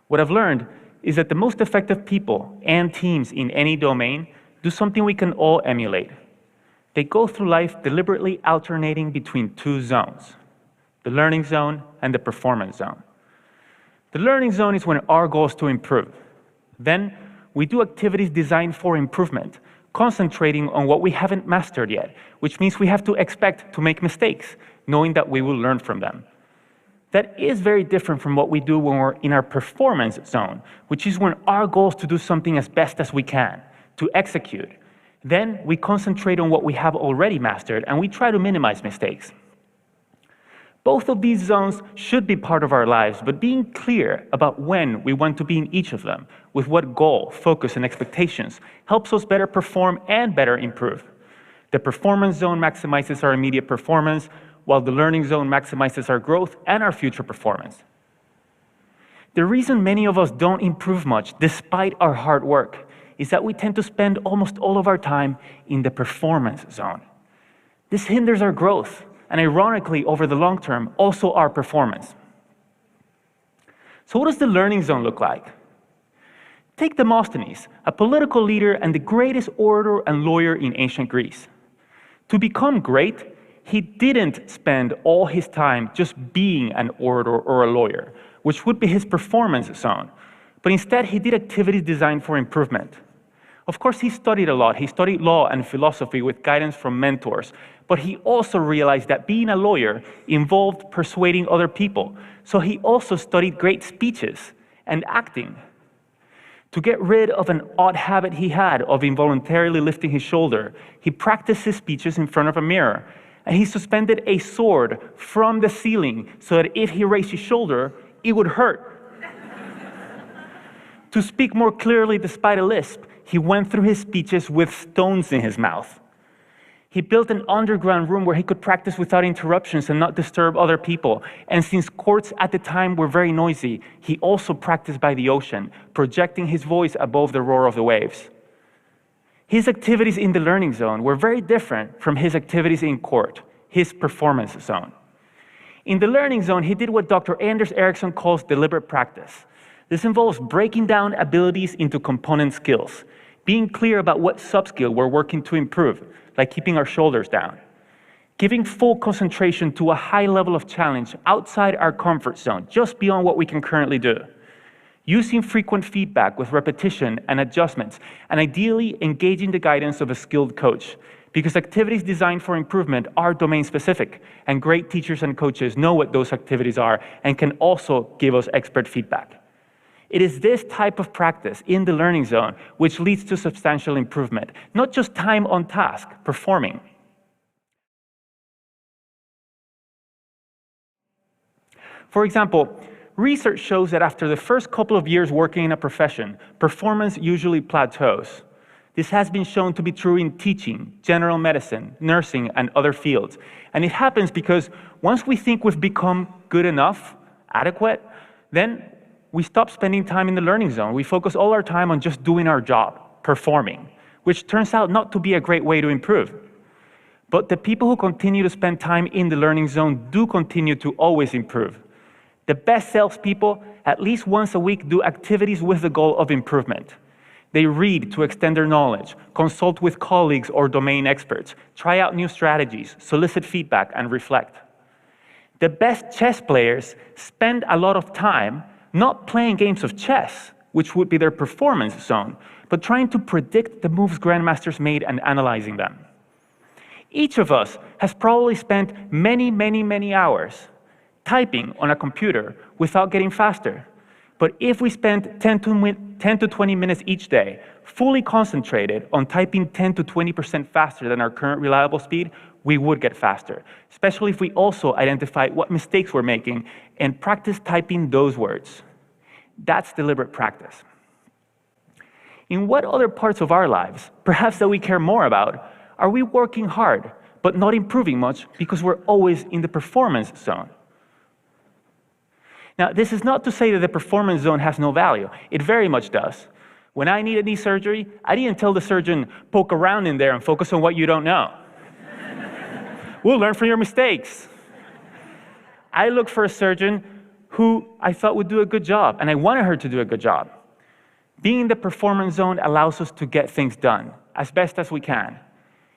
What I've learned is that the most effective people and teams in any domain do something we can all emulate. They go through life deliberately alternating between two zones, the learning zone and the performance zone. The learning zone is when our goal is to improve. Then we do activities designed for improvement, concentrating on what we haven't mastered yet, which means we have to expect to make mistakes, knowing that we will learn from them. That is very different from what we do when we're in our performance zone, which is when our goal is to do something as best as we can, to execute. Then we concentrate on what we have already mastered, and we try to minimize mistakes. Both of these zones should be part of our lives, but being clear about when we want to be in each of them, with what goal, focus, and expectations, helps us better perform and better improve. The performance zone maximizes our immediate performance, while the learning zone maximizes our growth and our future performance. The reason many of us don't improve much, despite our hard work, is that we tend to spend almost all of our time in the performance zone. This hinders our growth, and ironically, over the long term, also our performance. So what does the learning zone look like? Take Demosthenes, a political leader and the greatest orator and lawyer in ancient Greece. To become great, he didn't spend all his time just being an orator or a lawyer, which would be his performance zone, but instead he did activities designed for improvement. Of course, he studied a lot. He studied law and philosophy with guidance from mentors, but he also realized that being a lawyer involved persuading other people, so he also studied great speeches and acting. To get rid of an odd habit he had of involuntarily lifting his shoulder, he practiced his speeches in front of a mirror, and he suspended a sword from the ceiling so that if he raised his shoulder, it would hurt. To speak more clearly despite a lisp, he went through his speeches with stones in his mouth. He built an underground room where he could practice without interruptions and not disturb other people. And since courts at the time were very noisy, he also practiced by the ocean, projecting his voice above the roar of the waves. His activities in the learning zone were very different from his activities in court, his performance zone. In the learning zone, he did what Dr. Anders Ericsson calls deliberate practice. This involves breaking down abilities into component skills, being clear about what sub-skill we're working to improve, like keeping our shoulders down, giving full concentration to a high level of challenge outside our comfort zone, just beyond what we can currently do, using frequent feedback with repetition and adjustments, and ideally engaging the guidance of a skilled coach, because activities designed for improvement are domain-specific, and great teachers and coaches know what those activities are and can also give us expert feedback. It is this type of practice in the learning zone which leads to substantial improvement, not just time on task, performing. For example, research shows that after the first couple of years working in a profession, performance usually plateaus. This has been shown to be true in teaching, general medicine, nursing, and other fields. And it happens because once we think we've become good enough, adequate, then we stop spending time in the learning zone. We focus all our time on just doing our job, performing, which turns out not to be a great way to improve. But the people who continue to spend time in the learning zone do continue to always improve. The best salespeople, at least once a week, do activities with the goal of improvement. They read to extend their knowledge, consult with colleagues or domain experts, try out new strategies, solicit feedback, and reflect. The best chess players spend a lot of time not playing games of chess, which would be their performance zone, but trying to predict the moves grandmasters made and analyzing them. Each of us has probably spent many hours typing on a computer without getting faster. But if we spent 10 to 20 minutes each day fully concentrated on typing 10 to 20% faster than our current reliable speed, we would get faster, especially if we also identify what mistakes we're making and practice typing those words. That's deliberate practice. In what other parts of our lives, perhaps that we care more about, are we working hard but not improving much because we're always in the performance zone? Now, this is not to say that the performance zone has no value. It very much does. When I needed knee surgery, I didn't tell the surgeon, poke around in there and focus on what you don't know. We'll learn from your mistakes. I looked for a surgeon who I thought would do a good job, and I wanted her to do a good job. Being in the performance zone allows us to get things done as best as we can.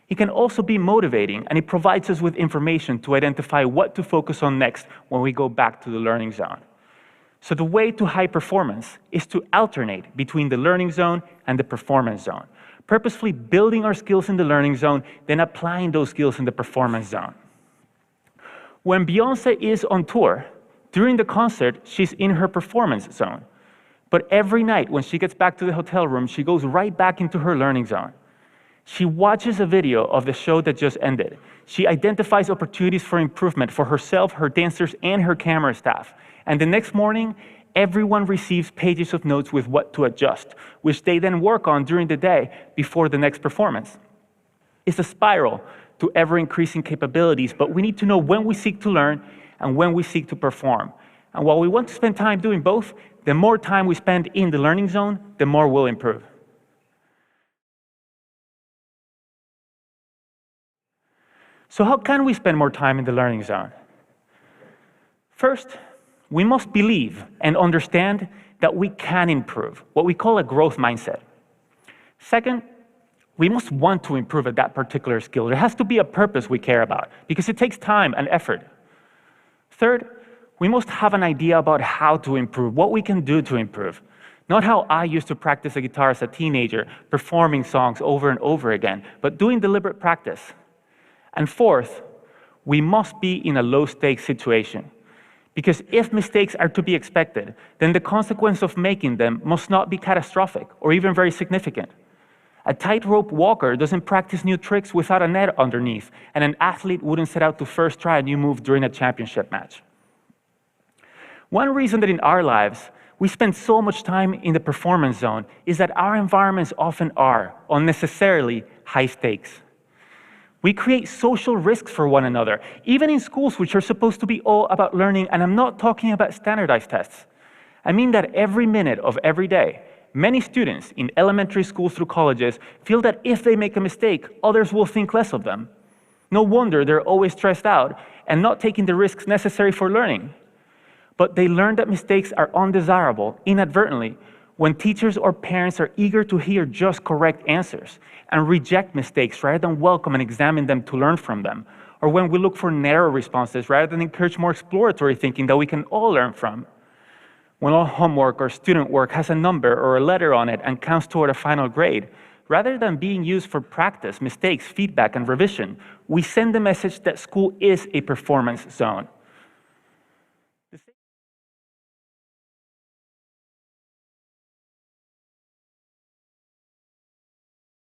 It can also be motivating, and it provides us with information to identify what to focus on next when we go back to the learning zone. So the way to high performance is to alternate between the learning zone and the performance zone, purposefully building our skills in the learning zone, then applying those skills in the performance zone. When Beyoncé is on tour, during the concert, she's in her performance zone. But every night when she gets back to the hotel room, she goes right back into her learning zone. She watches a video of the show that just ended. She identifies opportunities for improvement for herself, her dancers, and her camera staff. And the next morning, everyone receives pages of notes with what to adjust, which they then work on during the day before the next performance. It's a spiral to ever-increasing capabilities, but we need to know when we seek to learn and when we seek to perform. And while we want to spend time doing both, the more time we spend in the learning zone, the more we'll improve. So how can we spend more time in the learning zone? First, we must believe and understand that we can improve, what we call a growth mindset. Second, we must want to improve at that particular skill. There has to be a purpose we care about, because it takes time and effort. Third, we must have an idea about how to improve, what we can do to improve. Not how I used to practice the guitar as a teenager, performing songs over and over again, but doing deliberate practice. And fourth, we must be in a low-stakes situation. Because if mistakes are to be expected, then the consequence of making them must not be catastrophic or even very significant. A tightrope walker doesn't practice new tricks without a net underneath, and an athlete wouldn't set out to first try a new move during a championship match. One reason that in our lives we spend so much time in the performance zone is that our environments often are unnecessarily high stakes. We create social risks for one another, even in schools which are supposed to be all about learning, and I'm not talking about standardized tests. I mean that every minute of every day, many students in elementary schools through colleges feel that if they make a mistake, others will think less of them. No wonder they're always stressed out and not taking the risks necessary for learning. But they learn that mistakes are undesirable inadvertently when teachers or parents are eager to hear just correct answers and reject mistakes rather than welcome and examine them to learn from them, or when we look for narrow responses rather than encourage more exploratory thinking that we can all learn from. When all homework or student work has a number or a letter on it and counts toward a final grade, rather than being used for practice, mistakes, feedback, and revision, we send the message that school is a performance zone.